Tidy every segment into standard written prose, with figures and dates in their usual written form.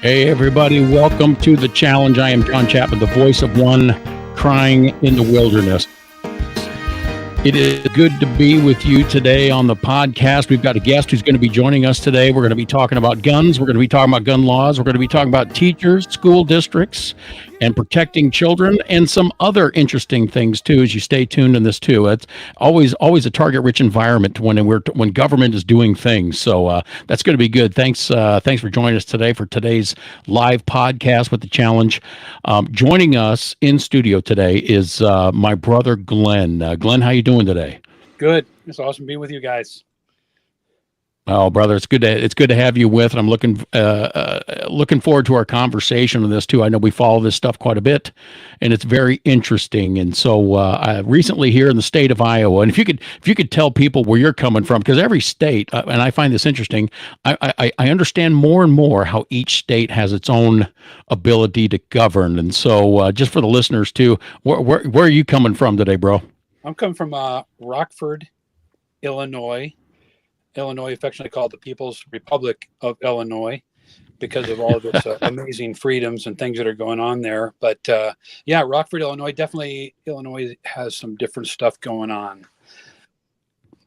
Hey, everybody, welcome to The Challenge. I am Jon Chapman, the voice of one crying in the wilderness. It is good to be with you today on the podcast. We've got a guest who's going to be joining us today. We're going to be talking about guns. We're going to be talking about gun laws. We're going to be talking about teachers, school districts, and protecting children, and some other interesting things too. As you stay tuned in this too, it's always a target-rich environment when government is doing things. So that's going to be good. Thanks for joining us today for today's live podcast with The Challenge. Joining us in studio today is my brother Glenn. Glenn, how you doing today? Good. It's awesome being with you guys. Oh, brother, it's good to have you with. And I'm looking forward to our conversation on this too. I know we follow this stuff quite a bit, and it's very interesting. And so, I recently here in the state of Iowa, and if you could tell people where you're coming from, because every state, and I find this interesting, I understand more and more how each state has its own ability to govern. And so, just for the listeners too, where are you coming from today, bro? I'm coming from Rockford, Illinois. Illinois, affectionately called the People's Republic of Illinois, because of all of its amazing freedoms and things that are going on there. But yeah, Rockford, Illinois, definitely Illinois has some different stuff going on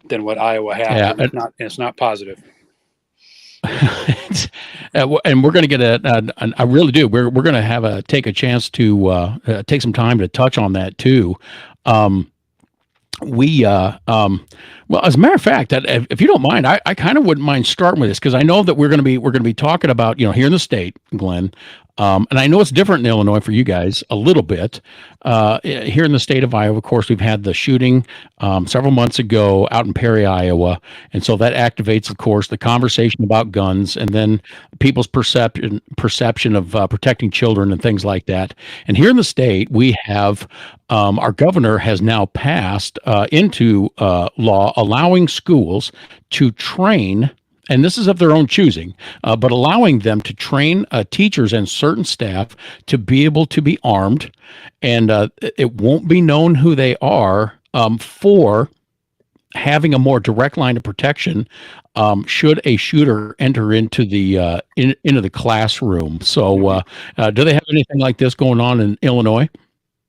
than what Iowa has. Yeah, it's not positive. And we're going to get I really do. We're going to take a chance to take some time to touch on that too. Well, as a matter of fact, if you don't mind, I kind of wouldn't mind starting with this, because I know that we're going to be talking about, here in the state, Glenn, and I know it's different in Illinois for you guys a little bit. Here in the state of Iowa, of course, we've had the shooting several months ago out in Perry, Iowa, and so that activates, of course, the conversation about guns, and then people's perception of protecting children and things like that. And here in the state, we have our governor has now passed into law allowing schools to train, and this is of their own choosing, but allowing them to train teachers and certain staff to be able to be armed, and it won't be known who they are, for having a more direct line of protection should a shooter enter into the into the classroom. So do they have anything like this going on in Illinois?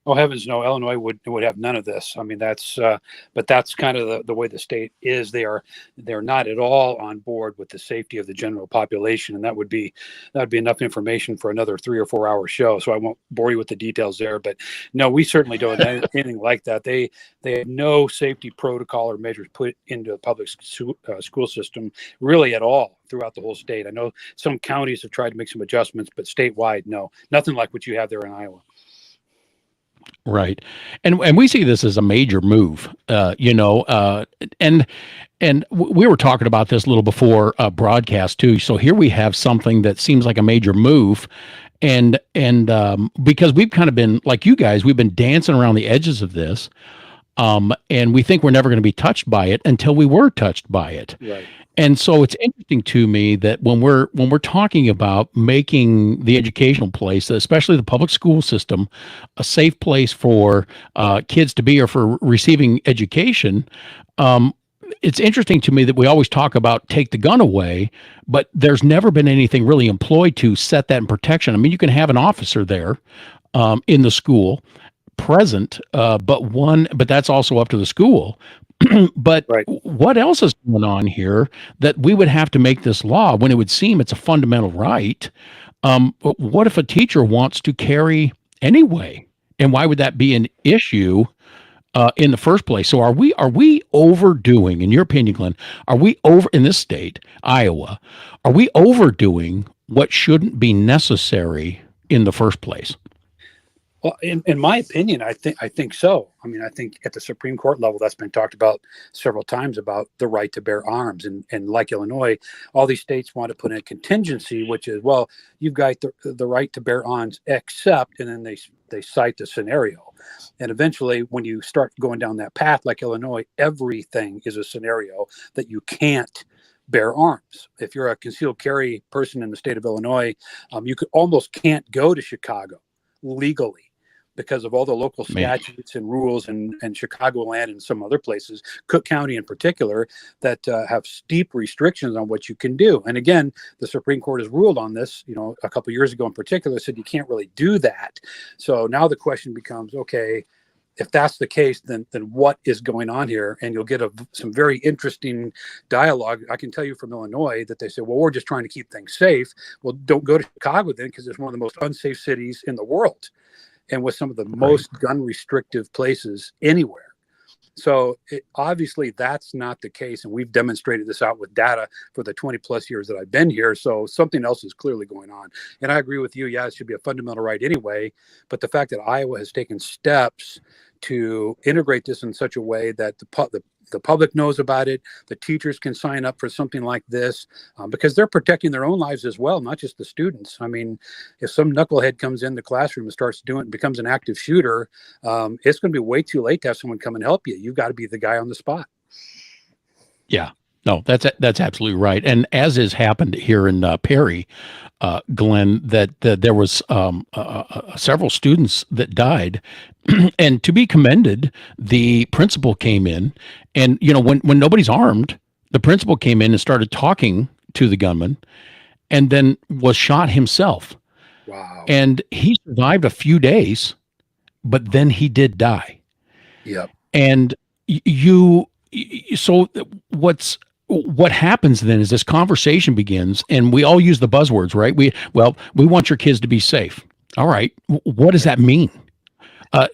Oh, heavens no, Illinois would have none of this. I mean, but that's kind of the way the state is. They're not at all on board with the safety of the general population, and that would be enough information for another 3 or 4 hour show. So I won't bore you with the details there. But no, we certainly don't have anything like that. They have no safety protocol or measures put into the public school system really at all throughout the whole state. I know some counties have tried to make some adjustments, but statewide, no, nothing like what you have there in Iowa. Right. And we see this as a major move, and we were talking about this a little before broadcast too. So here we have something that seems like a major move, and because we've kind of been like you guys, we've been dancing around the edges of this, and we think we're never going to be touched by it until we were touched by it. Right. And so it's interesting to me that when we're talking about making the educational place, especially the public school system, a safe place for kids to be or for receiving education, it's interesting to me that we always talk about take the gun away, but there's never been anything really employed to set that in protection. I mean, you can have an officer there in the school present, but that's also up to the school. But right. What else is going on here that we would have to make this law when it would seem it's a fundamental right? What if a teacher wants to carry anyway? And why would that be an issue in the first place? So are we overdoing, in your opinion, Glenn, are we over in this state, Iowa, are we overdoing what shouldn't be necessary in the first place? Well, in my opinion, I think so. I mean, I think at the Supreme Court level, that's been talked about several times about the right to bear arms. And like Illinois, all these states want to put in a contingency, which is, well, you've got the right to bear arms, except, and then they cite the scenario. And eventually, when you start going down that path, like Illinois, everything is a scenario that you can't bear arms. If you're a concealed carry person in the state of Illinois, you almost can't go to Chicago legally. because of all the local Man, statutes and rules and Chicagoland and some other places, Cook County in particular, that have steep restrictions on what you can do. And again, the Supreme Court has ruled on this, a couple of years ago in particular, said you can't really do that. So now the question becomes, okay, if that's the case, then what is going on here? And you'll get some very interesting dialogue. I can tell you from Illinois that they say, well, we're just trying to keep things safe. Well, don't go to Chicago then, because it's one of the most unsafe cities in the world, and with some of the most gun restrictive places anywhere. So obviously that's not the case. And we've demonstrated this out with data for the 20 plus years that I've been here. So something else is clearly going on. And I agree with you. Yeah, it should be a fundamental right anyway. But the fact that Iowa has taken steps to integrate this in such a way that the public knows about it, the teachers can sign up for something like this, because they're protecting their own lives as well, not just the students. I mean, if some knucklehead comes in the classroom and starts doing it and becomes an active shooter, it's going to be way too late to have someone come and help you. You've got to be the guy on the spot. yeah. No, that's absolutely right. And as has happened here in Perry, Glenn, that there was several students that died, and to be commended, the principal came in, and when nobody's armed, the principal came in and started talking to the gunman, and then was shot himself. Wow. And he survived a few days, but then he did die. Yep. And so what happens then is this conversation begins, and we all use the buzzwords, right? We want your kids to be safe. All right. What does that mean?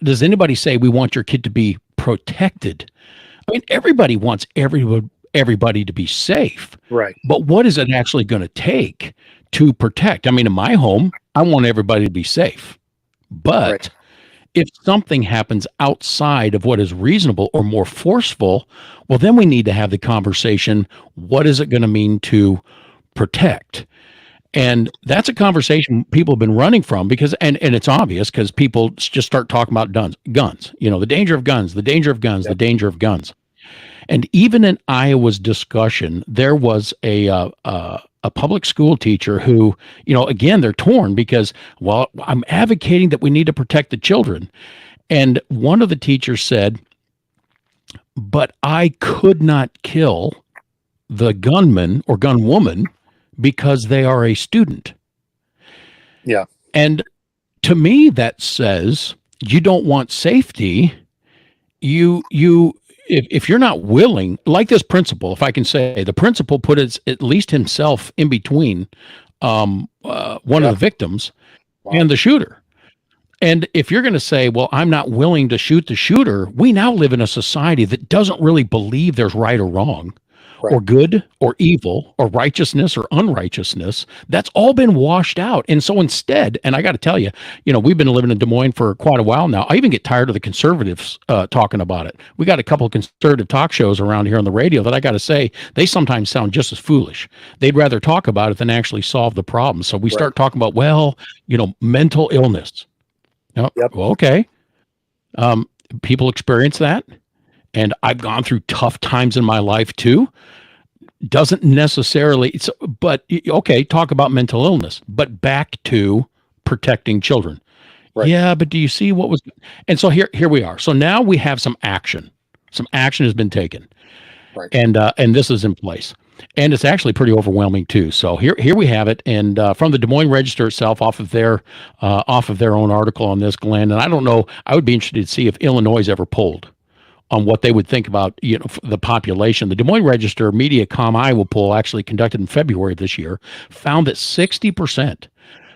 Does anybody say we want your kid to be protected? I mean, everybody wants everybody to be safe. Right. But what is it actually going to take to protect? I mean, in my home, I want everybody to be safe. But Right. if something happens outside of what is reasonable or more forceful, well, then we need to have the conversation. What is it going to mean to protect? And that's a conversation people have been running from, because, and it's obvious, because people just start talking about guns, the danger of guns, the danger of guns, Yep. the danger of guns. And even in Iowa's discussion, there was a public school teacher who, again, they're torn because, well, I'm advocating that we need to protect the children. And one of the teachers said, but I could not kill the gunman or gunwoman because they are a student. Yeah. And to me, that says you don't want safety. If you're not willing, like this principal, if I can say, the principal put at least himself in between one of the victims and the shooter. And if you're going to say, well, I'm not willing to shoot the shooter, we now live in a society that doesn't really believe there's right or wrong, or good or evil, or righteousness or unrighteousness. That's all been washed out. And so instead, and I got to tell you, we've been living in Des Moines for quite a while now. I even get tired of the conservatives talking about it. We got a couple of conservative talk shows around here on the radio that I got to say, they sometimes sound just as foolish. They'd rather talk about it than actually solve the problem. So we start talking about, mental illness. Yep. Well, okay. People experience that. And I've gone through tough times in my life too. Doesn't necessarily, but okay, talk about mental illness, but back to protecting children. Right. Yeah, but do you see what was? And so here we are. So now we have some action. Some action has been taken, Right. And this is in place, and it's actually pretty overwhelming too. So here we have it, and from the Des Moines Register itself, off of their own article on this, Glenn. And I don't know. I would be interested to see if Illinois has ever polled on what they would think about the population. The Des Moines Register Mediacom Iowa poll, actually conducted in February of this year, found that 60%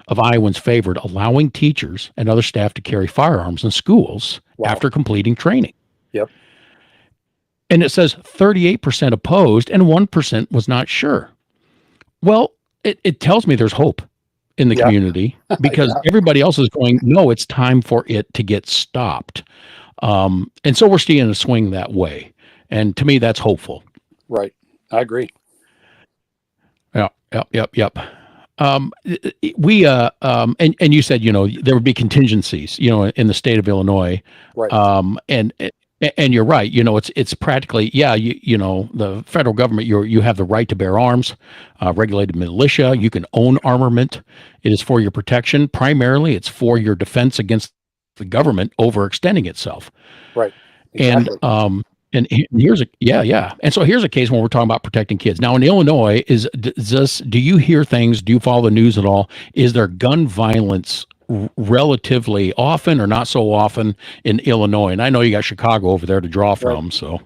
of Iowans favored allowing teachers and other staff to carry firearms in schools after completing training. Yep. And it says 38% opposed and 1% was not sure. Well, it tells me there's hope in the community, because everybody else is going, no, it's time for it to get stopped. And so we're seeing a swing that way. And to me, that's hopeful. Right. I agree. Yep. We, and you said, there would be contingencies, in the state of Illinois. Right. And you're right. It's practically, the federal government, you have the right to bear arms, regulated militia. You can own armament. It is for your protection. Primarily, it's for your defense against the government overextending itself. Right. And Exactly. here's a yeah. And so here's a case when we're talking about protecting kids. Now in Illinois, do you hear things? Do you follow the news at all? Is there gun violence relatively often or not so often in Illinois? And I know you got Chicago over there to draw Right. from. So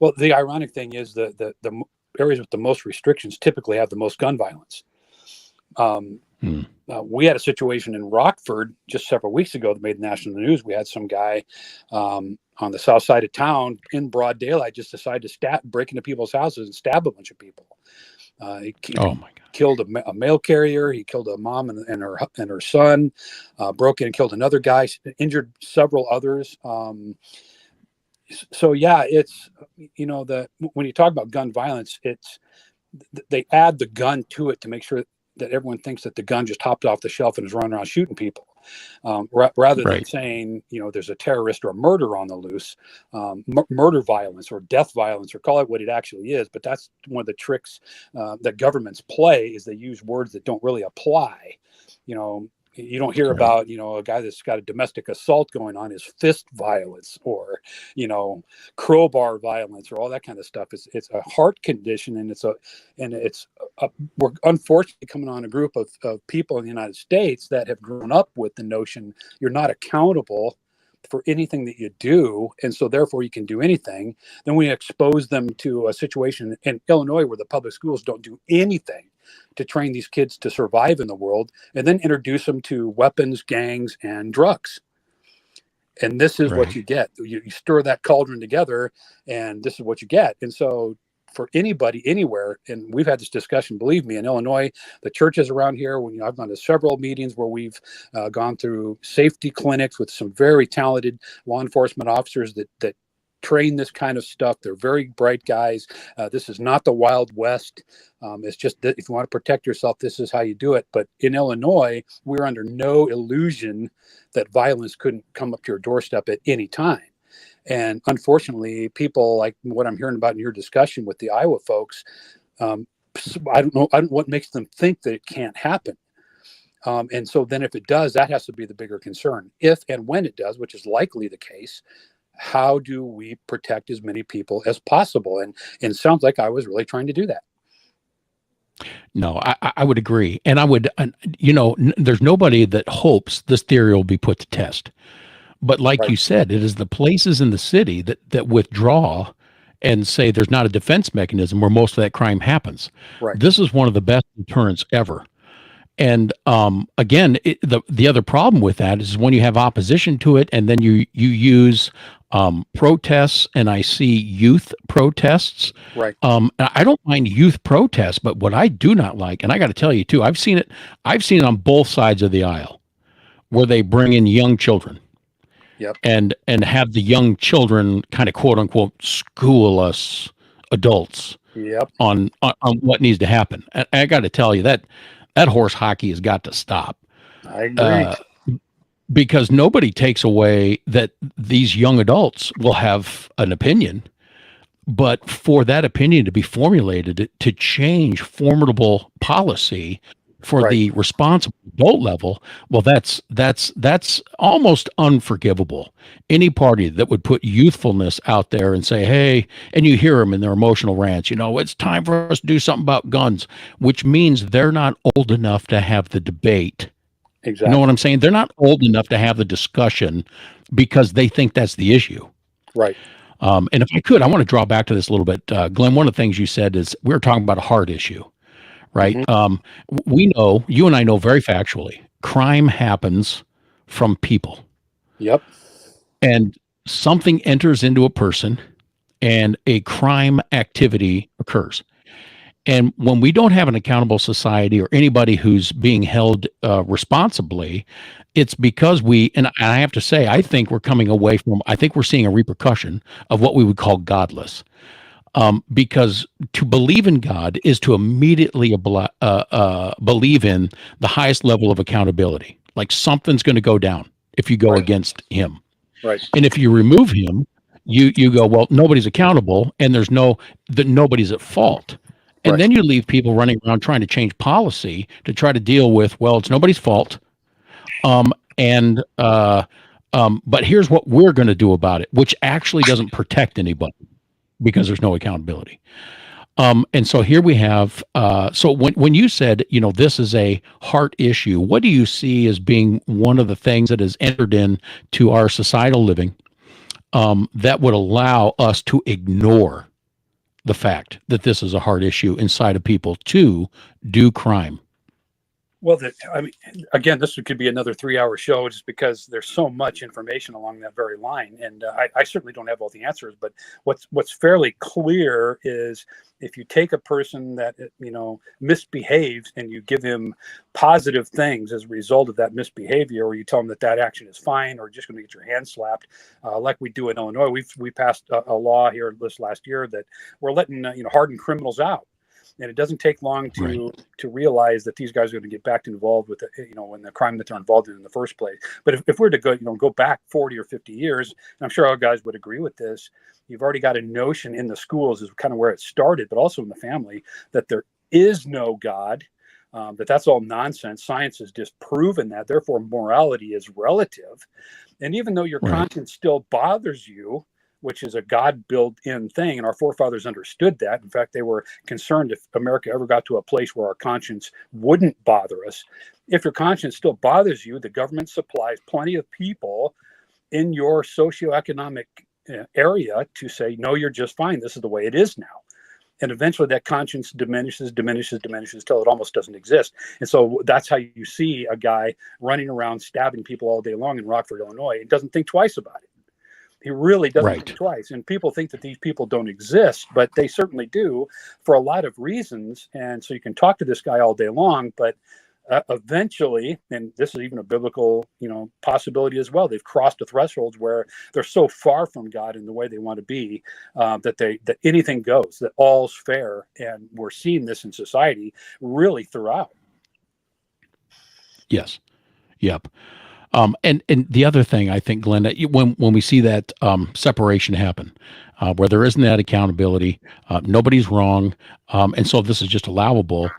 Well, the ironic thing is the areas with the most restrictions typically have the most gun violence. Um, hmm. we had a situation in Rockford just several weeks ago that made national news. We had some guy on the south side of town in broad daylight just decide to break into people's houses and stab a bunch of people. He Oh my God. killed a mail carrier. He killed a mom and her son. Broke in and killed another guy. Injured several others. So yeah, it's when you talk about gun violence, it's they add the gun to it to make sure that everyone thinks that the gun just hopped off the shelf and is running around shooting people, rather than Right. saying there's a terrorist or a murder on the loose, murder violence or death violence, or call it what it actually is. But that's one of the tricks that governments play, is they use words that don't really apply. You don't hear Right. about a guy that's got a domestic assault going on is fist violence, or crowbar violence, or all that kind of stuff. It's a heart condition, and we're unfortunately coming on a group of people in the United States that have grown up with the notion you're not accountable for anything that you do, and so therefore you can do anything. Then we expose them to a situation in Illinois where the public schools don't do anything to train these kids to survive in the world, and then introduce them to weapons, gangs, and drugs. And this is what Right. you get. You stir that cauldron together, and this is what you get. And so for anybody anywhere, and we've had this discussion, believe me, in Illinois, the churches around here, I've gone to several meetings where we've gone through safety clinics with some very talented law enforcement officers that train this kind of stuff. They're very bright guys. This is not the Wild West. It's just that if you want to protect yourself, this is how you do it. But in Illinois, we're under no illusion that violence couldn't come up to your doorstep at any time. And unfortunately, people like what I'm hearing about in your discussion with the Iowa folks, I don't know what makes them think that it can't happen. And so then if it does, that has to be the bigger concern. If and when it does, which is likely the case, how do we protect as many people as possible? And it sounds like I was really trying to do that. No, I would agree. And I would, there's nobody that hopes this theory will be put to test. But like Right, you said, it is the places in the city that withdraw and say there's not a defense mechanism where most of that crime happens. right, This is one of the best deterrents ever. And again, the other problem with that is when you have opposition to it, and then you use protests, and I see youth protests. right, I don't mind youth protests, but what I do not like, and I got to tell you too, I've seen it. I've seen it on both sides of the aisle where they bring in young children yep, and have the young children kind of quote unquote school us adults yep, on what needs to happen. I got to tell you that horse hockey has got to stop, I agree. uh, because nobody takes away that these young adults will have an opinion, but for that opinion to be formulated to change formidable policy for Right, the responsible adult level, well, that's almost unforgivable. Any party that would put youthfulness out there and say, "Hey," and you hear them in their emotional rants, it's time for us to do something about guns, which means they're not old enough to have the debate. You know what exactly. I'm saying? They're not old enough to have the discussion because they think that's the issue. Right, And if I could, I want to draw back to this a little bit. Glenn, one of the things you said is we were talking about a heart issue, right? hmm, We know, you and I know very factually, crime happens from people, yep, and something enters into a person and a crime activity occurs. And when we don't have an accountable society or anybody who's being held responsibly, it's because and I have to say, I think I think we're seeing a repercussion of what we would call godless. Because to believe in God is to immediately believe in the highest level of accountability. Like something's going to go down if you go right, against him. right, And if you remove him, you go, well, nobody's accountable and nobody's at fault. And right, then you leave people running around trying to change policy to try to deal with, well, it's nobody's fault. And But here's what we're going to do about it, which actually doesn't protect anybody because there's no accountability. And so here we have. So when you said, this is a heart issue, what do you see as being one of the things that has entered into our societal living that would allow us to ignore the fact that this is a heart issue inside of people to do crime? Well, I mean, again, this could be another 3-hour show just because there's so much information along that very line, and I certainly don't have all the answers. But what's fairly clear is if you take a person that misbehaves and you give him positive things as a result of that misbehavior, or you tell him that action is fine, or just going to get your hand slapped, like we do in Illinois. We passed a law here this last year that we're letting hardened criminals out. And it doesn't take long to realize that these guys are going to get back involved with in the crime that they're involved in the first place. But if we're to go back 40 or 50 years, and I'm sure our guys would agree with this, you've already got a notion in the schools is kind of where it started, but also in the family, that there is no God, that's all nonsense. Science has disproven that. Therefore, morality is relative. And even though your conscience still bothers you, which is a God built-in thing, and our forefathers understood that. In fact, they were concerned if America ever got to a place where our conscience wouldn't bother us. If your conscience still bothers you, the government supplies plenty of people in your socioeconomic area to say, no, you're just fine. This is the way it is now. And eventually that conscience diminishes till it almost doesn't exist. And so that's how you see a guy running around stabbing people all day long in Rockford, Illinois, and doesn't think twice about it. He really doesn't think twice. And people think that these people don't exist, but they certainly do for a lot of reasons. And so you can talk to this guy all day long, but eventually, and this is even a biblical, possibility as well, they've crossed the thresholds where they're so far from God in the way they want to be, that anything goes, that all's fair. And we're seeing this in society really throughout. Yes. Yep. And the other thing I think, Glenn, that when we see that separation happen, where there isn't that accountability, nobody's wrong, and so this is just allowable.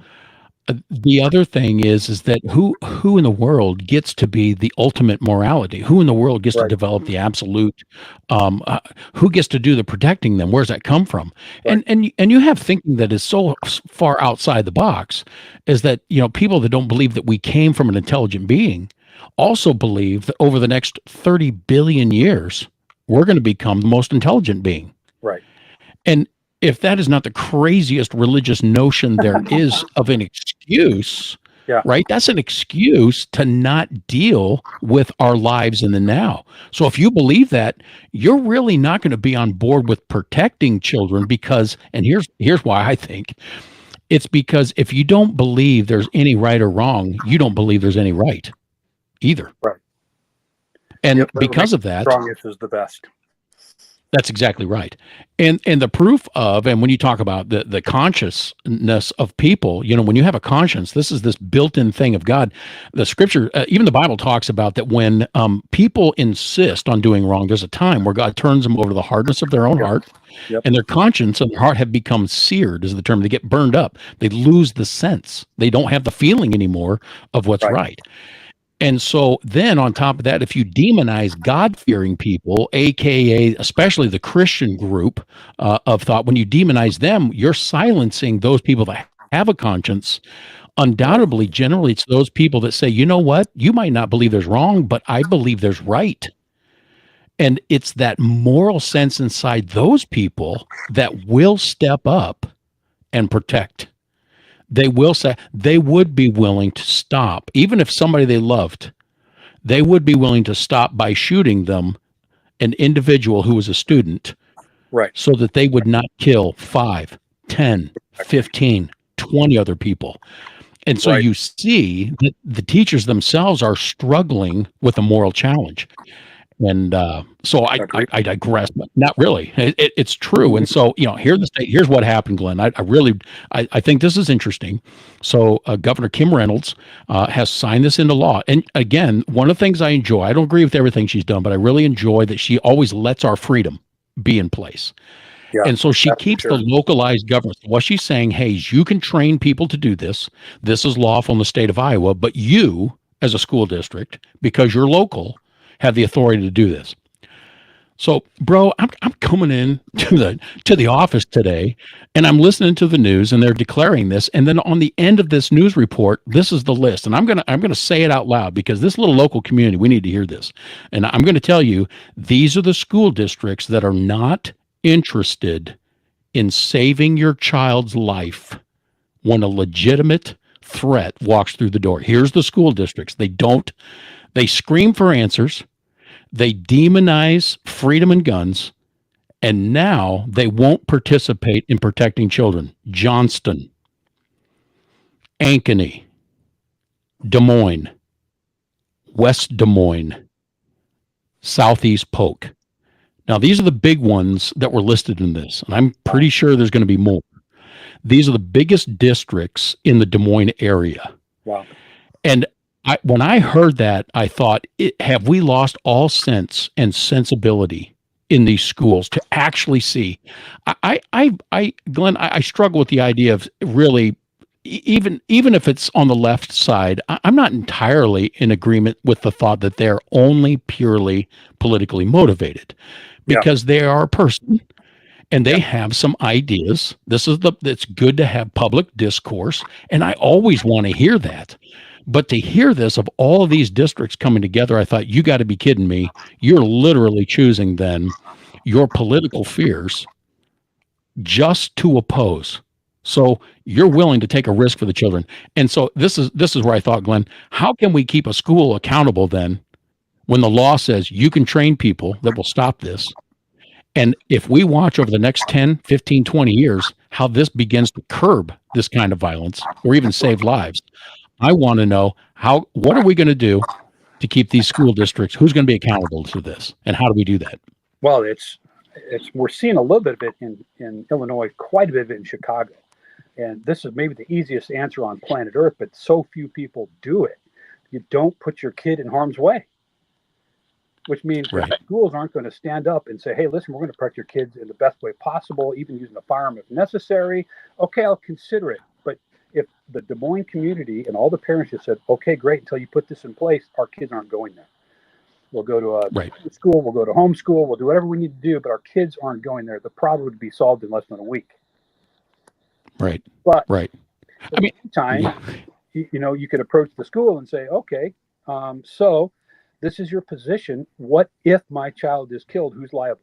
The other thing is that who in the world gets to be the ultimate morality? Who in the world gets to develop the absolute? Who gets to do the protecting them? Where's that come from? And you have thinking that is so far outside the box, is that people that don't believe that we came from an intelligent being also believe that over the next 30 billion years, we're going to become the most intelligent being. Right. And if that is not the craziest religious notion there is of an excuse, right? That's an excuse to not deal with our lives in the now. So if you believe that, you're really not going to be on board with protecting children because, and here's why I think, it's because if you don't believe there's any right or wrong, you don't believe there's any right either. Right. And because of that, strongest is the best. That's exactly right. And the proof of, and when you talk about the consciousness of people, when you have a conscience, this is this built-in thing of God. The scripture, even the Bible talks about that when people insist on doing wrong, there's a time where God turns them over to the hardness of their own heart, and their conscience and their heart have become seared, is the term. They get burned up. They lose the sense. They don't have the feeling anymore of what's right. And so then on top of that, if you demonize God-fearing people, AKA especially the Christian group of thought, when you demonize them, you're silencing those people that have a conscience. Undoubtedly, generally, it's those people that say, you know what, you might not believe there's wrong, but I believe there's right. And it's that moral sense inside those people that will step up and protect. They will say, they would be willing to stop, even if somebody they loved, they would be willing to stop by shooting them, an individual who was a student, so that they would not kill 5, 10, 15, 20 other people. And so you see that the teachers themselves are struggling with a moral challenge. And so I digress, but not really. It's true. And so, here's what happened, Glenn. I think this is interesting. So Governor Kim Reynolds has signed this into law. And again, one of the things I enjoy, I don't agree with everything she's done, but I really enjoy that she always lets our freedom be in place. Yeah, and so she keeps the localized government. What she's saying, hey, you can train people to do this. This is lawful in the state of Iowa, but you, as a school district, because you're local, have the authority to do this. So, bro, I'm coming in to the office today, and I'm listening to the news, and they're declaring this. And then on the end of this news report, this is the list, and I'm gonna say it out loud because this little local community, we need to hear this. And I'm going to tell you, these are the school districts that are not interested in saving your child's life when a legitimate threat walks through the door. Here's the school districts. They scream for answers. They demonize freedom and guns, and now they won't participate in protecting children. Johnston, Ankeny, Des Moines, West Des Moines, Southeast Polk. Now, these are the big ones that were listed in this, and I'm pretty sure there's going to be more. These are the biggest districts in the Des Moines area. Wow. And when I heard that, I thought, have we lost all sense and sensibility in these schools to actually see? Glenn, I struggle with the idea of really, even if it's on the left side, I'm not entirely in agreement with the thought that they're only purely politically motivated, because they are a person and they have some ideas. It's good to have public discourse, and I always want to hear that. But to hear this of all of these districts coming together, I thought, you got to be kidding me. You're literally choosing then your political fears just to oppose. So you're willing to take a risk for the children. And so this is where I thought, Glenn, how can we keep a school accountable then when the law says you can train people that will stop this? And if we watch over the next 10, 15, 20 years, how this begins to curb this kind of violence or even save lives, I want to know what are we going to do to keep these school districts? Who's going to be accountable to this, and how do we do that? Well, we're seeing a little bit of it in Illinois, quite a bit of it in Chicago, and this is maybe the easiest answer on planet Earth, but so few people do it. You don't put your kid in harm's way, which means Right. schools aren't going to stand up and say, "Hey, listen, we're going to protect your kids in the best way possible, even using a firearm if necessary." Okay, I'll consider it. But if the Des Moines community and all the parents just said, "Okay, great, until you put this in place, our kids aren't going there. We'll go to a school, we'll go to homeschool, we'll do whatever we need to do, but our kids aren't going there," the problem would be solved in less than a week. Right. But right. at the same time, you could approach the school and say, "Okay, so this is your position. What if my child is killed? Who's liable?"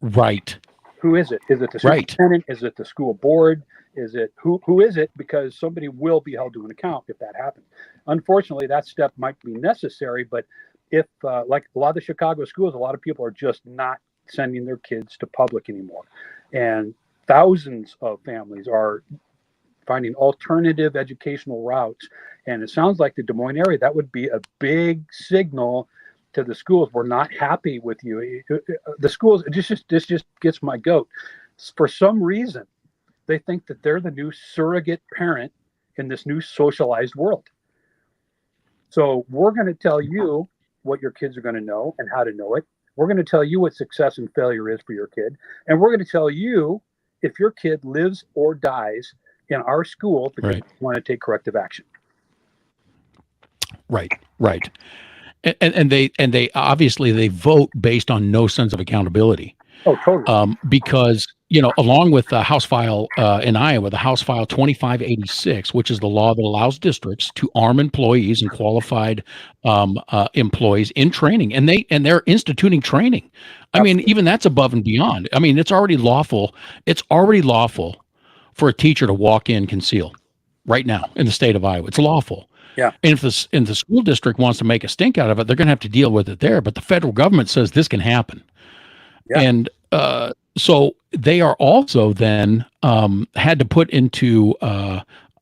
Right. Who is it? Is it the superintendent? Is it the school board? Is it who is it? Because somebody will be held to an account if that happens. Unfortunately, that step might be necessary, but if like a lot of the Chicago schools, a lot of people are just not sending their kids to public anymore, and thousands of families are finding alternative educational routes. And it sounds like the Des Moines area, that would be a big signal to the schools. We're not happy with you. The schools, this just gets my goat. For some reason, they think that they're the new surrogate parent in this new socialized world. So we're going to tell you what your kids are going to know and how to know it. We're going to tell you what success and failure is for your kid. And we're going to tell you if your kid lives or dies in our school because we want to take corrective action. Right. And they obviously they vote based on no sense of accountability. Oh, totally. Because, along with the House File in Iowa, the House File 2586, which is the law that allows districts to arm employees and qualified employees in training, and they're instituting training. I mean, even that's above and beyond. I mean, it's already lawful. It's already lawful for a teacher to walk in concealed right now in the state of Iowa. It's lawful. Yeah. And if the school district wants to make a stink out of it, they're going to have to deal with it there. But the federal government says this can happen. Yeah. And so they are also then had to put into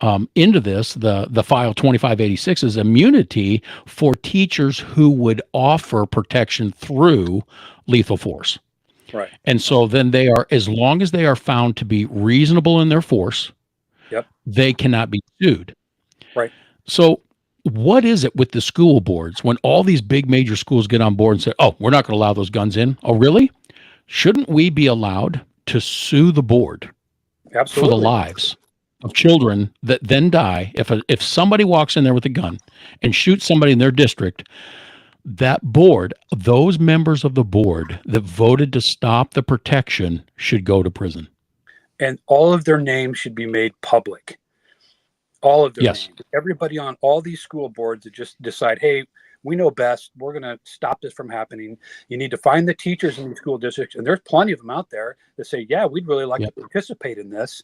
this the file 2586 is immunity for teachers who would offer protection through lethal force. Right. And so then they are, as long as they are found to be reasonable in their force, they cannot be sued. Right. So what is it with the school boards when all these big major schools get on board and say, "Oh, we're not going to allow those guns in"? Oh, really? Shouldn't we be allowed to sue the board for the lives of children that then die if somebody walks in there with a gun and shoots somebody in their district? that board, those members of the board that voted to stop the protection should go to prison. And all of their names should be made public. All of their Yes. names. Everybody on all these school boards that just decide, hey, we know best. We're going to stop this from happening. You need to find the teachers in these school districts, and there's plenty of them out there that say, yeah, we'd really like Yep. to participate in this.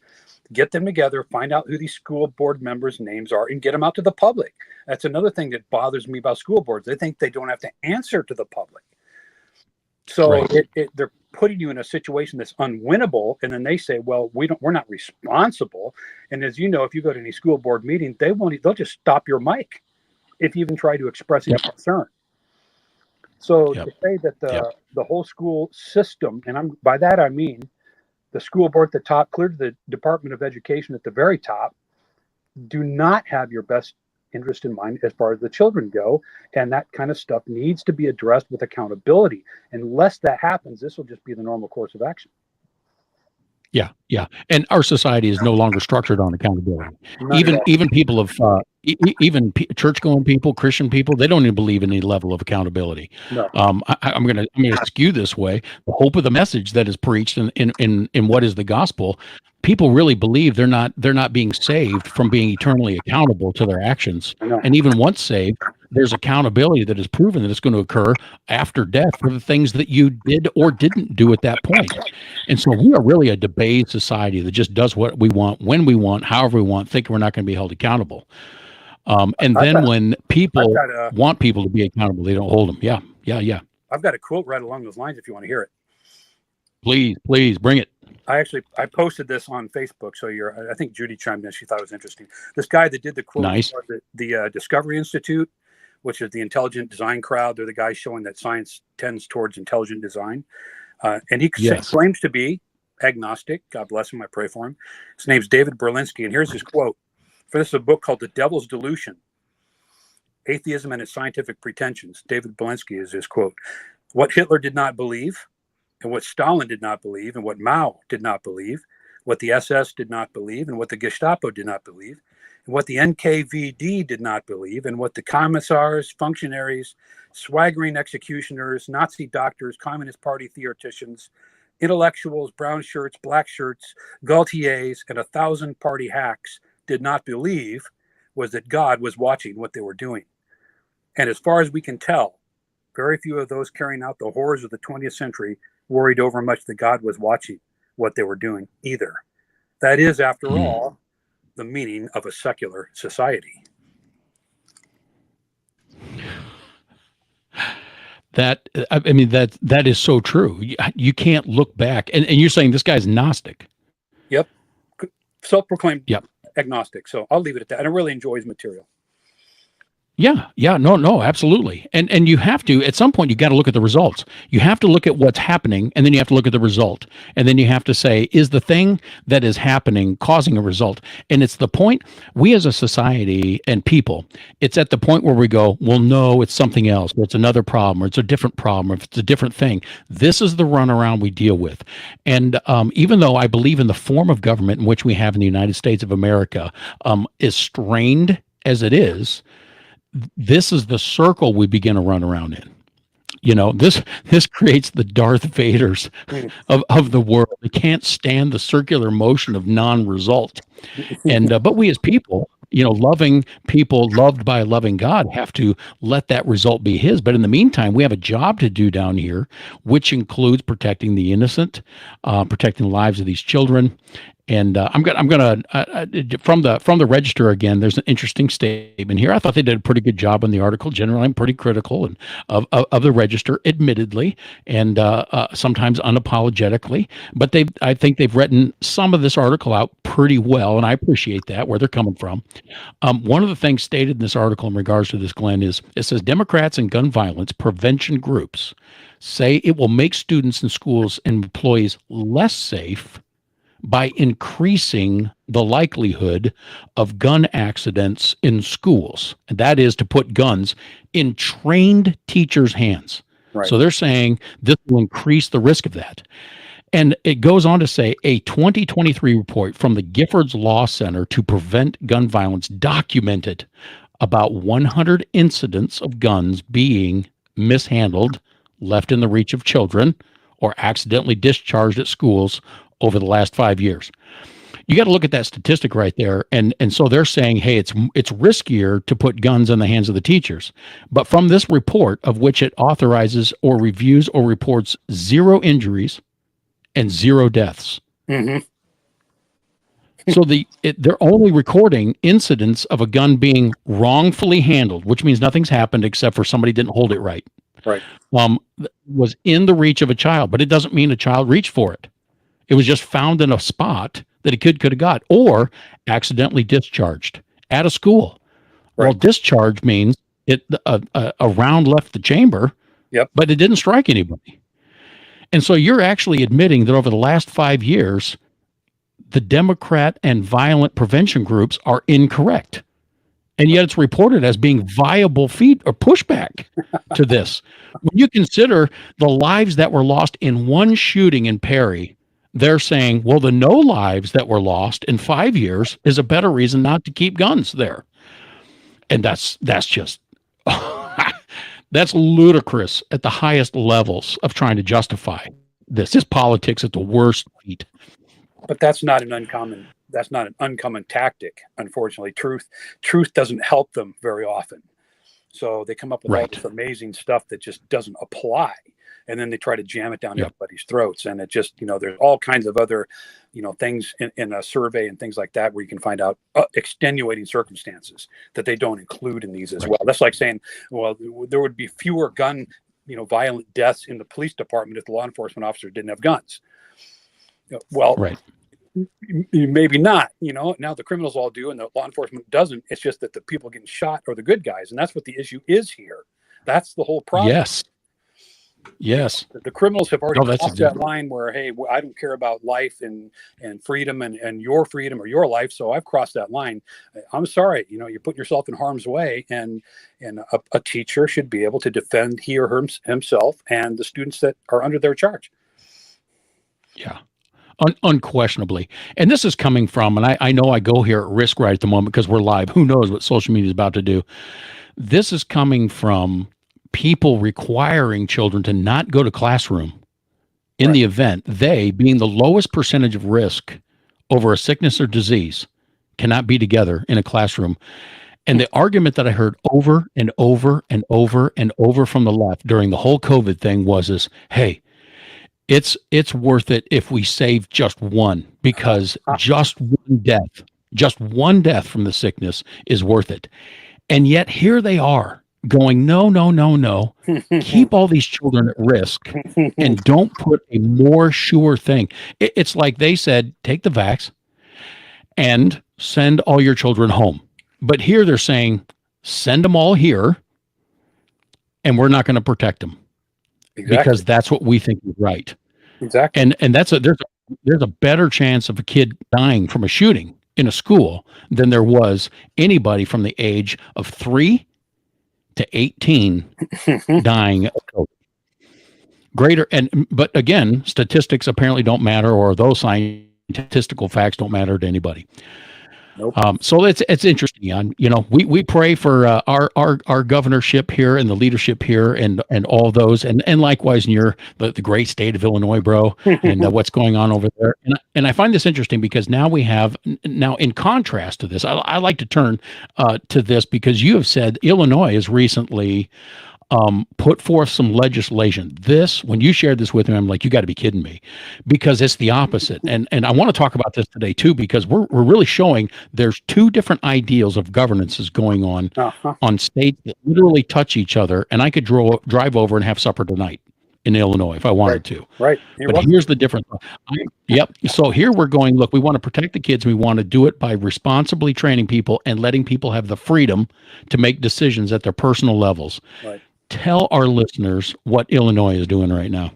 Get them together, find out who these school board members' names are, and get them out to the public. That's another thing that bothers me about school boards. They think they don't have to answer to the public. So Right. they're putting you in a situation that's unwinnable, and then they say, "Well, we're not responsible." And as you know, if you go to any school board meeting, they'll just stop your mic if you even try to express any Yep. concern. So Yep. to say that Yep. the whole school system, and by that I mean the school board at the top, clear to the Department of Education at the very top, do not have your best interest in mind as far as the children go. And that kind of stuff needs to be addressed with accountability. Unless that happens, this will just be the normal course of action. Yeah, yeah, and our society is no longer structured on accountability. None at Even all. even people of even church-going people, Christian people, they don't even believe in any level of accountability. No. I'm gonna skew this way. The hope of the message that is preached in what is the gospel, people really believe they're not being saved from being eternally accountable to their actions. I know. And even once saved, there's accountability that is proven that it's going to occur after death for the things that you did or didn't do at that point. And so we are really a debased society that just does what we want, when we want, however we want, thinking we're not going to be held accountable. And then when people want people to be accountable, they don't hold them. Yeah, yeah, yeah. I've got a quote right along those lines if you want to hear it. Please bring it. I posted this on Facebook, so I think Judy chimed in. She thought it was interesting. This guy that did the quote, Nice. the Discovery Institute, which is the intelligent design crowd. They're the guys showing that science tends towards intelligent design. And he Yes. claims to be agnostic. God bless him. I pray for him. His name's David Berlinski. And here's his quote. For this is a book called The Devil's Delusion, Atheism and Its Scientific Pretensions. David Berlinski is his quote. What Hitler did not believe, and what Stalin did not believe, and what Mao did not believe, what the SS did not believe, and what the Gestapo did not believe, and what the NKVD did not believe, and what the commissars, functionaries, swaggering executioners, Nazi doctors, Communist Party theoreticians, intellectuals, brown shirts, black shirts, Gaultiers, and 1,000 party hacks did not believe was that God was watching what they were doing. And as far as we can tell, very few of those carrying out the horrors of the 20th century worried over much that God was watching what they were doing either. That is, after all, the meaning of a secular society. That is so true. You can't look back, and you're saying this guy's Gnostic. Yep, self-proclaimed Yep. agnostic. So I'll leave it at that. And I really enjoy his material. Yeah, no, absolutely. And you have to, at some point, you got to look at the results. You have to look at what's happening, and then you have to look at the result. And then you have to say, is the thing that is happening causing a result? And it's the point, we as a society and people, it's at the point where we go, well, no, it's something else, or it's another problem, or it's a different problem, or if it's a different thing. This is the runaround we deal with. And even though I believe in the form of government in which we have in the United States of America, is strained as it is, this is the circle we begin to run around in. This creates the Darth Vaders of the world. They can't stand the circular motion of non-result. And but we as people, loving people loved by a loving God, have to let that result be his. But in the meantime, we have a job to do down here, which includes protecting the innocent, protecting the lives of these children. And I'm gonna from the Register again. There's an interesting statement here. I thought they did a pretty good job on the article. Generally, I'm pretty critical of the Register, admittedly, and sometimes unapologetically. But I think they've written some of this article out pretty well, and I appreciate that, where they're coming from. One of the things stated in this article in regards to this, Glenn, is it says Democrats and gun violence prevention groups say it will make students in schools and employees less safe by increasing the likelihood of gun accidents in schools. And that is to put guns in trained teachers' hands. Right. So they're saying this will increase the risk of that. And it goes on to say a 2023 report from the Giffords Law Center to Prevent Gun Violence documented about 100 incidents of guns being mishandled, left in the reach of children, or accidentally discharged at schools over the last 5 years. You got to look at that statistic right there, and so they're saying, hey, it's riskier to put guns in the hands of the teachers. But from this report, of which it authorizes or reviews or reports 0 injuries and 0 deaths. Mm-hmm. So they're only recording incidents of a gun being wrongfully handled, which means nothing's happened except for somebody didn't hold it right. Right. Was in the reach of a child, but it doesn't mean a child reached for it. It was just found in a spot that a kid could have got, or accidentally discharged at a school. Right. Well, discharge means a round left the chamber, Yep. but it didn't strike anybody. And so you're actually admitting that over the last 5 years, the Democrat and violent prevention groups are incorrect. And yet it's reported as being viable feed or pushback to this. When you consider the lives that were lost in one shooting in Perry, they're saying, well, the no lives that were lost in 5 years is a better reason not to keep guns there. And that's just that's ludicrous at the highest levels of trying to justify this. This politics at the worst feet. But that's not an uncommon tactic. Unfortunately, truth doesn't help them very often. So they come up with all this amazing stuff that just doesn't apply, and then they try to jam it down everybody's throats. And it just, there's all kinds of other, things in a survey and things like that where you can find out extenuating circumstances that they don't include in these as well. That's like saying, well, there would be fewer violent deaths in the police department if the law enforcement officers didn't have guns. Well, maybe not. Now the criminals all do, and the law enforcement doesn't. It's just that the people getting shot are the good guys, and that's what the issue is here. That's the whole problem. Yes. The criminals have already crossed that line where, hey, I don't care about life and freedom and your freedom or your life, so I've crossed that line. I'm sorry, you're putting yourself in harm's way, and a teacher should be able to defend he or himself and the students that are under their charge. Yeah. Unquestionably. And this is coming from, and I know I go here at risk right at the moment because we're live. Who knows what social media is about to do? This is coming from people requiring children to not go to classroom in the event they, being the lowest percentage of risk over a sickness or disease, cannot be together in a classroom. And the argument that I heard over and over and over and over from the left during the whole COVID thing was, hey, it's worth it if we save just one, because just one death from the sickness is worth it. And yet here they are going, no. Keep all these children at risk and don't put a more sure thing. It's like they said, take the vax and send all your children home. But here they're saying, send them all here and we're not going to protect them. Exactly. Because that's what we think is right. Exactly. And there's a better chance of a kid dying from a shooting in a school than there was anybody from the age of 3 to 18 dying of COVID. But again, statistics apparently don't matter, or those statistical facts don't matter to anybody. Nope. So it's interesting. We pray for our governorship here and the leadership here and all those, and likewise in the great state of Illinois, bro, and what's going on over there. And I find this interesting because now in contrast to this, I like to turn to this because you have said Illinois has recently put forth some legislation. When you shared this with me, I'm like, you got to be kidding me, because it's the opposite. And I want to talk about this today too, because we're really showing there's two different ideals of governances going on on states that literally touch each other. And I could drive over and have supper tonight in Illinois if I wanted to. Right. But here's the difference. So here we're going, look, we want to protect the kids. We want to do it by responsibly training people and letting people have the freedom to make decisions at their personal levels. Right. Tell our listeners what Illinois is doing right now.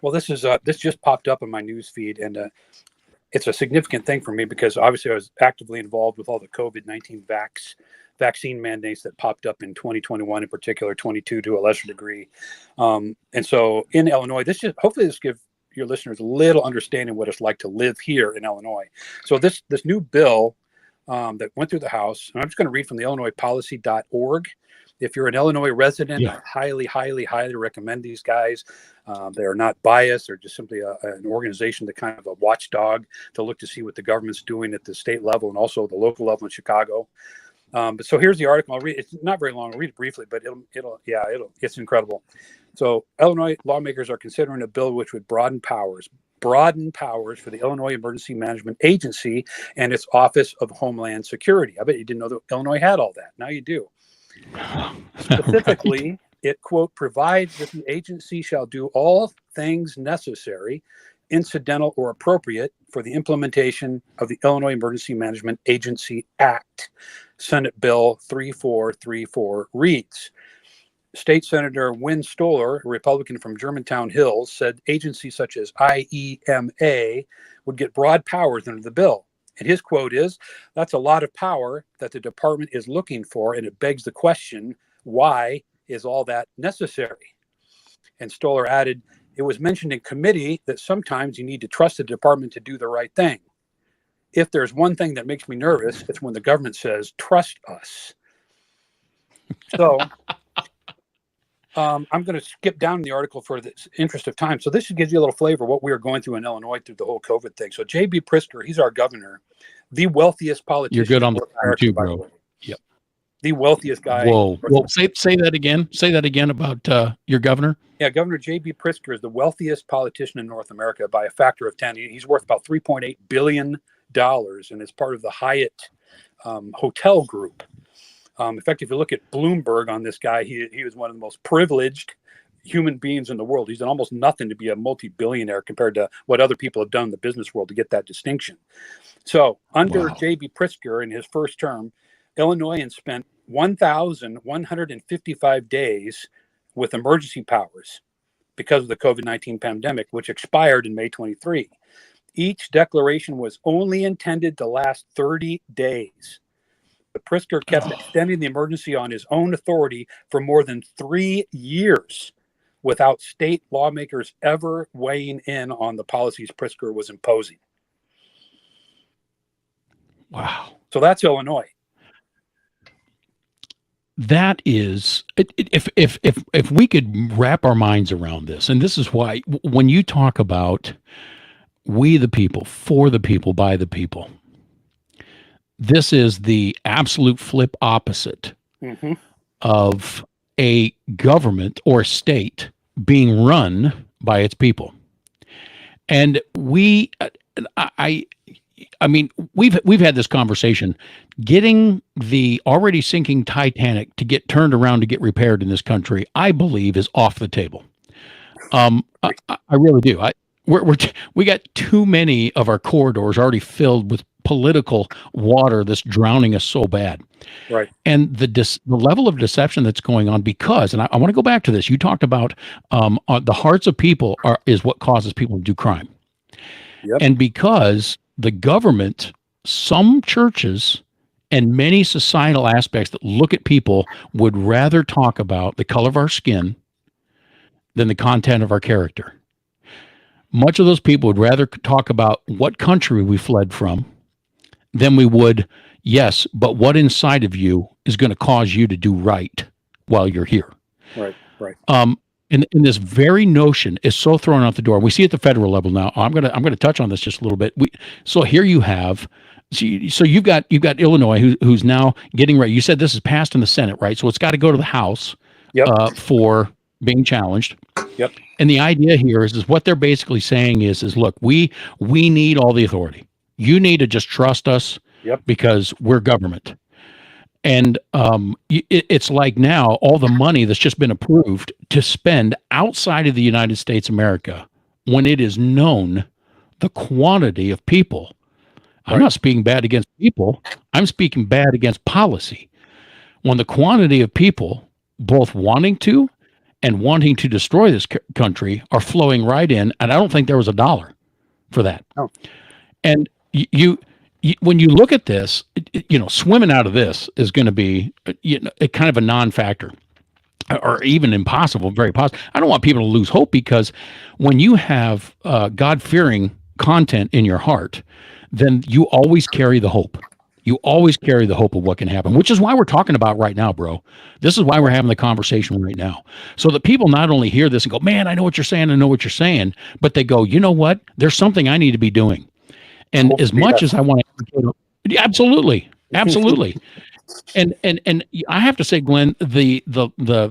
Well, this just popped up in my news feed, and it's a significant thing for me because obviously I was actively involved with all the COVID-19 vaccine mandates that popped up in 2021, in particular 22 to a lesser degree. And so in Illinois, hopefully this gives your listeners a little understanding what it's like to live here in Illinois. So this new bill that went through the House. And I'm just going to read from the IllinoisPolicy.org. If you're an Illinois resident, Yeah. I highly, highly, highly recommend these guys. They are not biased. They're just simply an organization that kind of a watchdog to look to see what the government's doing at the state level and also the local level in Chicago. But so here's the article. I'll read. It's not very long. I'll read it briefly, but it's incredible. So Illinois lawmakers are considering a bill which would broaden powers for the Illinois Emergency Management Agency and its Office of Homeland Security. I bet you didn't know that Illinois had all that. Now you do. Specifically, Right. it, quote, provides that the agency shall do all things necessary, incidental, or appropriate for the implementation of the Illinois Emergency Management Agency Act. Senate Bill 3434 reads, State Senator Wynn Stoller, a Republican from Germantown Hills, said agencies such as IEMA would get broad powers under the bill. And his quote is, that's a lot of power that the department is looking for, and it begs the question, why is all that necessary? And Stoller added, it was mentioned in committee that sometimes you need to trust the department to do the right thing. If there's one thing that makes me nervous, it's when the government says, trust us. So I'm going to skip down the article for the interest of time. So this should give you a little flavor of what we are going through in Illinois through the whole COVID thing. So J.B. Pritzker, he's our governor, the wealthiest politician. You're good on in the North America, too, by the bro. way. Yep. The wealthiest guy. Whoa. Say that again. Say that again about your governor. Yeah, Governor J.B. Pritzker is the wealthiest politician in North America by a factor of 10. He's worth about $3.8 billion, and is part of the Hyatt hotel group. In fact, if you look at Bloomberg on this guy, he was one of the most privileged human beings in the world. He's done almost nothing to be a multi-billionaire compared to what other people have done in the business world to get that distinction. So under J.B. Pritzker in his first term, Illinoisans spent 1,155 days with emergency powers because of the COVID-19 pandemic, which expired in May 23. Each declaration was only intended to last 30 days. But Pritzker kept extending the emergency on his own authority for more than 3 years without state lawmakers ever weighing in on the policies Pritzker was imposing. Wow. So that's Illinois. That is, if we could wrap our minds around this, and this is why when you talk about we the people, for the people, by the people, this is the absolute flip opposite of a government or state being run by its people. And I mean, we've had this conversation. Getting the already sinking Titanic to get turned around to get repaired in this country, I believe, is off the table. I really do. We got too many of our corridors already filled with political water that's drowning us so bad. Right. And the level of deception that's going on, because, and I want to go back to this. You talked about the hearts of people is what causes people to do crime. Yep. And because the government, some churches, and many societal aspects that look at people would rather talk about the color of our skin than the content of our character. Much of those people would rather talk about what country we fled from than we would, yes, but what inside of you is going to cause you to do right while you're here. Right. And this very notion is so thrown out the door. We see at the federal level now. I'm gonna touch on this just a little bit. So here you have, so you've got Illinois who's now getting ready. You said this is passed in the Senate, right? So it's got to go to the House for being challenged. Yep. And the idea here is what they're basically saying is look, we need all the authority. You need to just trust us because we're government. And it's like now all the money that's just been approved to spend outside of the United States of America, when it is known the quantity of people. Right. I'm not speaking bad against people. I'm speaking bad against policy. When the quantity of people both wanting to and wanting to destroy this country are flowing right in, and I don't think there was a dollar for that. Oh. And when you look at this, swimming out of this is going to be a kind of a non-factor, or even impossible, very possible. I don't want people to lose hope, because when you have God-fearing content in your heart, then you always carry the hope. You always carry the hope of what can happen, which is why we're talking about right now, bro. This is why we're having the conversation right now. So that people not only hear this and go, man, I know what you're saying, I know what you're saying, but they go, you know what? There's something I need to be doing. And as Hopefully, much as I want to, absolutely, absolutely. And I have to say, Glenn, the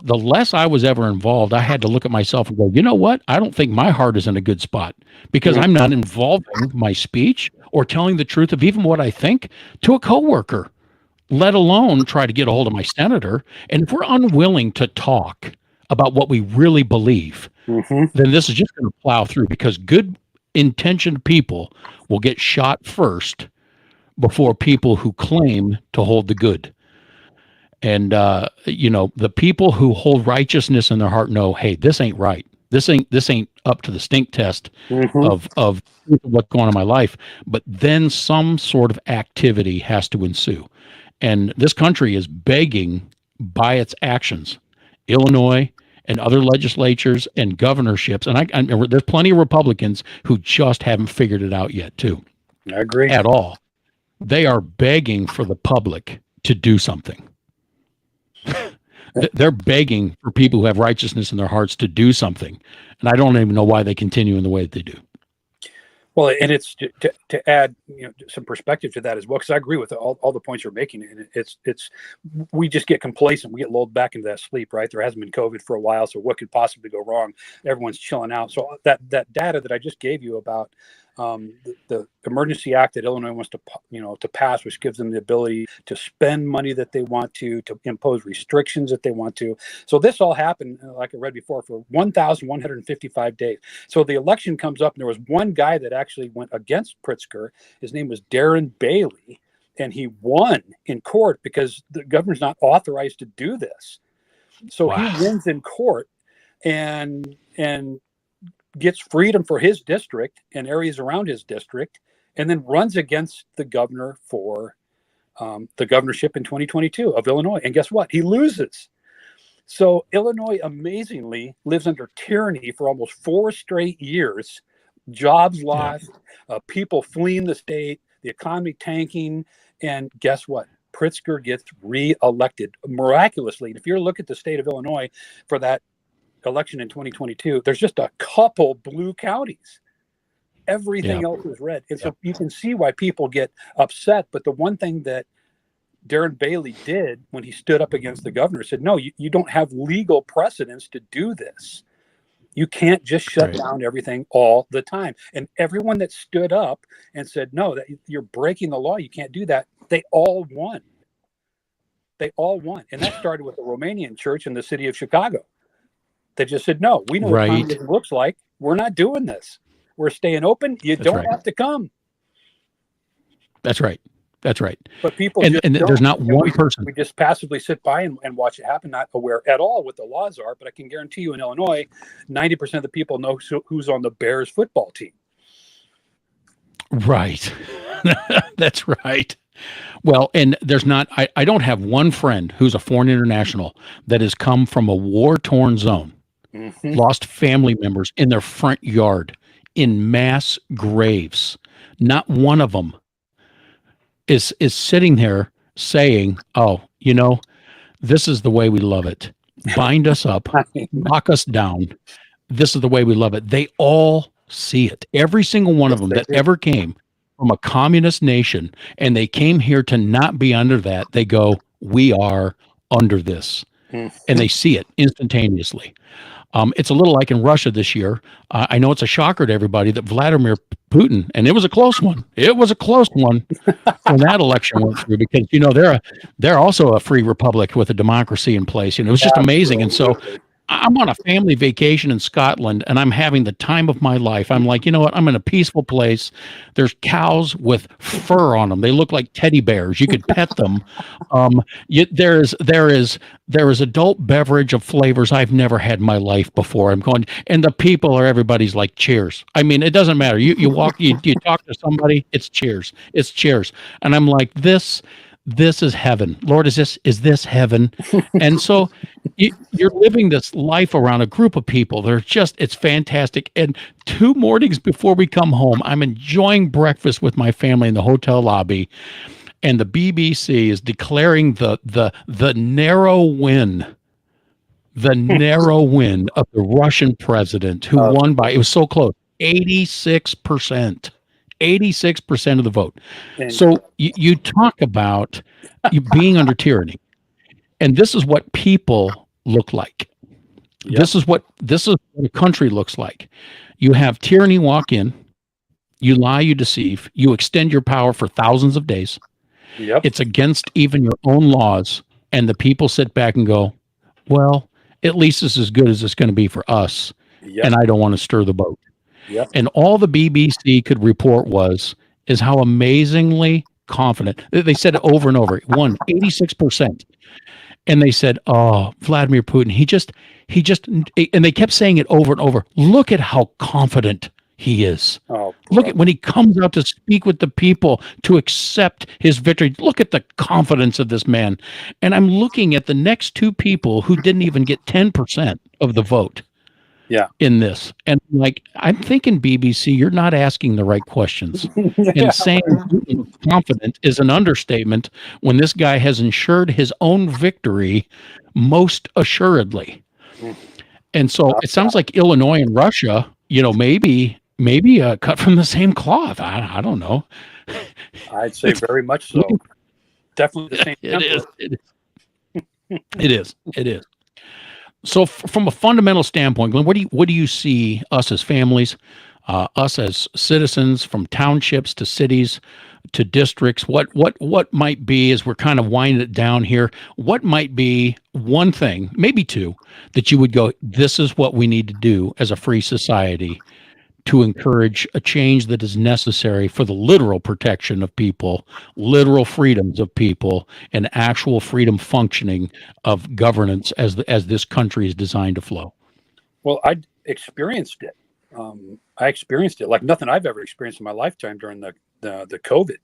less I was ever involved, I had to look at myself and go, you know what? I don't think my heart is in a good spot because I'm not involving my speech or telling the truth of even what I think to a coworker, let alone try to get a hold of my senator. And if we're unwilling to talk about what we really believe, mm-hmm. then this is just going to plow through because good intentioned people will get shot first before people who claim to hold the good. And the people who hold righteousness in their heart know, hey, this ain't right. This ain't up to the stink test of what's going on in my life. But then some sort of activity has to ensue. And this country is begging by its actions, Illinois and other legislatures and governorships. And there's plenty of Republicans who just haven't figured it out yet, too. I agree. At all. They are begging for the public to do something. They're begging for people who have righteousness in their hearts to do something. And I don't even know why they continue in the way that they do. Well, and it's to add some perspective to that as well, because I agree with all the points you're making. And it's we just get complacent. We get lulled back into that sleep, right? There hasn't been COVID for a while, so what could possibly go wrong? Everyone's chilling out. So that data that I just gave you about the emergency act that Illinois wants to pass, which gives them the ability to spend money that they want to impose restrictions that they want to. So this all happened, like I read before, for 1,155 days. So the election comes up, and there was one guy that actually went against Pritzker. His name was Darren Bailey, and he won in court because the governor's not authorized to do this. So he wins in court and gets freedom for his district and areas around his district, and then runs against the governor for the governorship in 2022 of Illinois. And guess what? He loses. So Illinois amazingly lives under tyranny for almost 4 straight years. Jobs lost, people fleeing the state, the economy tanking, and guess what? Pritzker gets reelected miraculously. And if you look at the state of Illinois for that election in 2022, there's just a couple blue counties. Everything else is red. And so you can see why people get upset. But the one thing that Darren Bailey did when he stood up against the governor said, no, you don't have legal precedence to do this. You can't just shut down everything all the time. And everyone that stood up and said, no, that you're breaking the law, you can't do that, they all won. They all won. And that started with the Romanian church in the city of Chicago. They just said, no, we know what communism looks like. We're not doing this. We're staying open. You don't have to come. That's right. That's right. But people and there's not one person. We just passively sit by and watch it happen, not aware at all what the laws are. But I can guarantee you in Illinois, 90% of the people know who's on the Bears football team. Right. That's right. Well, and there's not, I don't have one friend who's a foreign international that has come from a war-torn zone, lost family members in their front yard, in mass graves. Not one of them is sitting there saying, oh, this is the way we love it. Bind us up, lock us down. This is the way we love it. They all see it. Every single one of them that ever came from a communist nation, and they came here to not be under that, they go, we are under this. And they see it instantaneously. It's a little like in Russia this year. I know it's a shocker to everybody that Vladimir Putin, and it was a close one. It was a close one when that election went through, because they're also a free republic with a democracy in place. It was just amazing. And so I'm on a family vacation in Scotland, and I'm having the time of my life. I'm like, you know what? I'm in a peaceful place. There's cows with fur on them. They look like teddy bears. You could pet them. There is adult beverage of flavors I've never had in my life before. I'm going, and the people everybody's like, cheers. I mean, it doesn't matter. You walk, you talk to somebody, it's cheers. It's cheers. And I'm like, this is heaven. Lord, is this heaven? And so you're living this life around a group of people. It's fantastic. And 2 mornings before we come home, I'm enjoying breakfast with my family in the hotel lobby. and the BBC is declaring the narrow win of the Russian president who Uh, won by, it was so close, 86%. 86% of the vote. and So you talk about you being under tyranny, and this is what people look like. yep, This is what a country looks like. You have tyranny walk in, you lie, you deceive, you extend your power for thousands of days. yep, It's against even your own laws, and the people sit back and go, "Well, at least it's as good as it's going to be for us, yep, and I don't want to stir the boat." yep, And all the BBC could report is how amazingly confident they said it over and over. It won 86%. And they said, "Oh, Vladimir Putin, he just," and they kept saying it over and over. Look at how confident he is. oh, Look bro. at when he comes out to speak with the people to accept his victory. Look at the confidence of this man. And I'm looking at the next two people who didn't even get 10% of the vote Yeah, in this. And like, I'm thinking, BBC, you're not asking the right questions. And yeah, saying Putin is confident is an understatement when this guy has ensured his own victory most assuredly. And so it sounds like Illinois and Russia, maybe cut from the same cloth. I don't know. I'd say very much so. Definitely the same It is. template. It is. It is. So, from a fundamental standpoint, Glenn, what do you see us as families, us as citizens, from townships to cities to districts? What might be, as we're kind of winding it down here? What might be one thing, maybe two, that you would go, this is what we need to do as a free society to encourage a change that is necessary for the literal protection of people, literal freedoms of people, and actual freedom functioning of governance as this country is designed to flow. Well, I experienced it. I experienced it like nothing I've ever experienced in my lifetime during the COVID,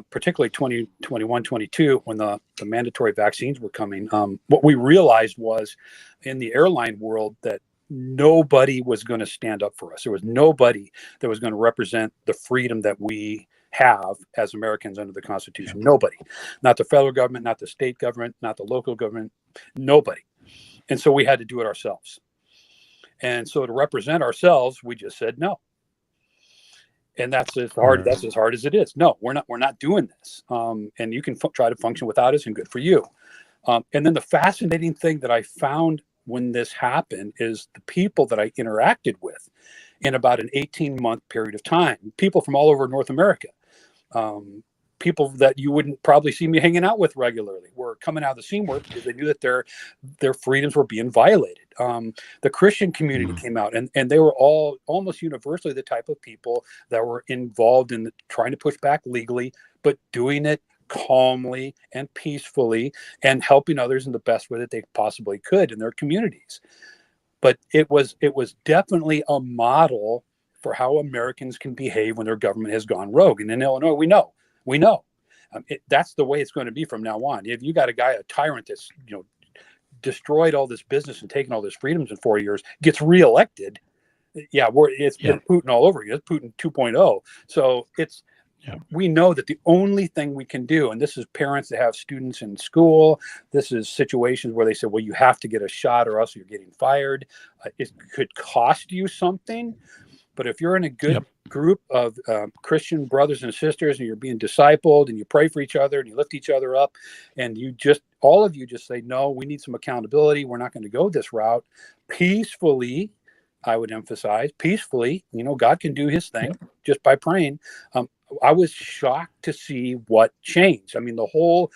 particularly 2021, 22, when the mandatory vaccines were coming. What we realized was in the airline world that nobody was going to stand up for us. There was nobody that was going to represent the freedom that we have as Americans under the Constitution. Yeah. Nobody, not the federal government, not the state government, not the local government, nobody. And so we had to do it ourselves. And so to represent ourselves, we just said no. And that's as hard. That's as hard as it is. No, we're not. We're not doing this. And you can try to function without us, and good for you. And then the fascinating thing that I found when this happened is the people that I interacted with in about an 18-month period of time. People from all over North America. People that you wouldn't probably see me hanging out with regularly were coming out of the scene work because they knew that their freedoms were being violated. The Christian community came out, and they were all almost universally the type of people that were involved in trying to push back legally, but doing it calmly and peacefully and helping others in the best way that they possibly could in their communities. But it was definitely a model for how Americans can behave when their government has gone rogue. And in Illinois, we know that's the way it's going to be from now on. If you got a tyrant that's destroyed all this business and taken all this freedoms in 4 years, gets reelected, it's been Putin all over again. It's Putin 2.0. So we know that the only thing we can do, and this is parents that have students in school, this is situations where they say, well, you have to get a shot or else you're getting fired. It could cost you something. But if you're in a good group of Christian brothers and sisters and you're being discipled and you pray for each other and you lift each other up and all of you just say, no, we need some accountability. We're not going to go this route peacefully. I would emphasize peacefully, God can do his thing just by praying. I was shocked to see what changed. I mean, the whole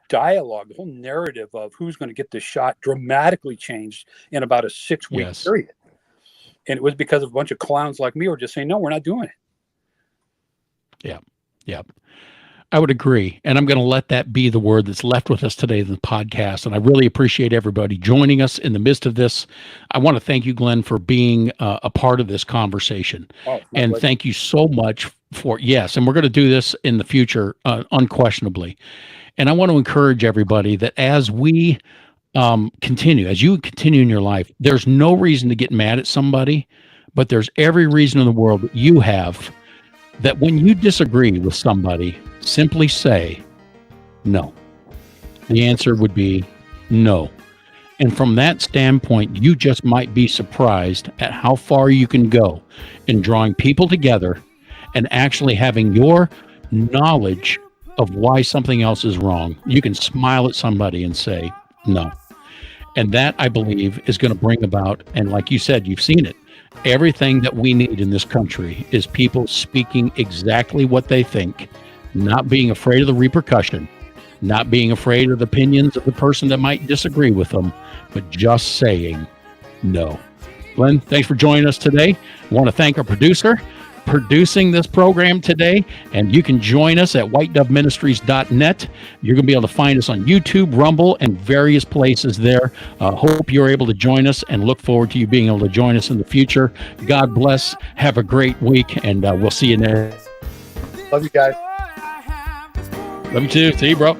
dialogue, the whole narrative of who's going to get this shot dramatically changed in about a 6-week period. And it was because of a bunch of clowns like me were just saying, no, we're not doing it. Yeah. I would agree. And I'm going to let that be the word that's left with us today in the podcast. And I really appreciate everybody joining us in the midst of this. I want to thank you, Glenn, for being a part of this conversation. And thank you so much and we're going to do this in the future, unquestionably. And I want to encourage everybody that as we as you continue in your life, there's no reason to get mad at somebody, but there's every reason in the world that you have that when you disagree with somebody, simply say no. The answer would be no. And from that standpoint, you just might be surprised at how far you can go in drawing people together and actually having your knowledge of why something else is wrong. You can smile at somebody and say no. And that, I believe, is going to bring about, and like you said, you've seen it, everything that we need in this country is people speaking exactly what they think, not being afraid of the repercussion, not being afraid of the opinions of the person that might disagree with them, but just saying no. Glenn, thanks for joining us today. I want to thank our producer producing this program today, and you can join us at whitedoveministries.net. You're going to be able to find us on YouTube, Rumble, and various places there. Hope you're able to join us, and look forward to you being able to join us in the future. God bless. Have a great week, and we'll see you next. Love you guys. Love you too. See you, bro.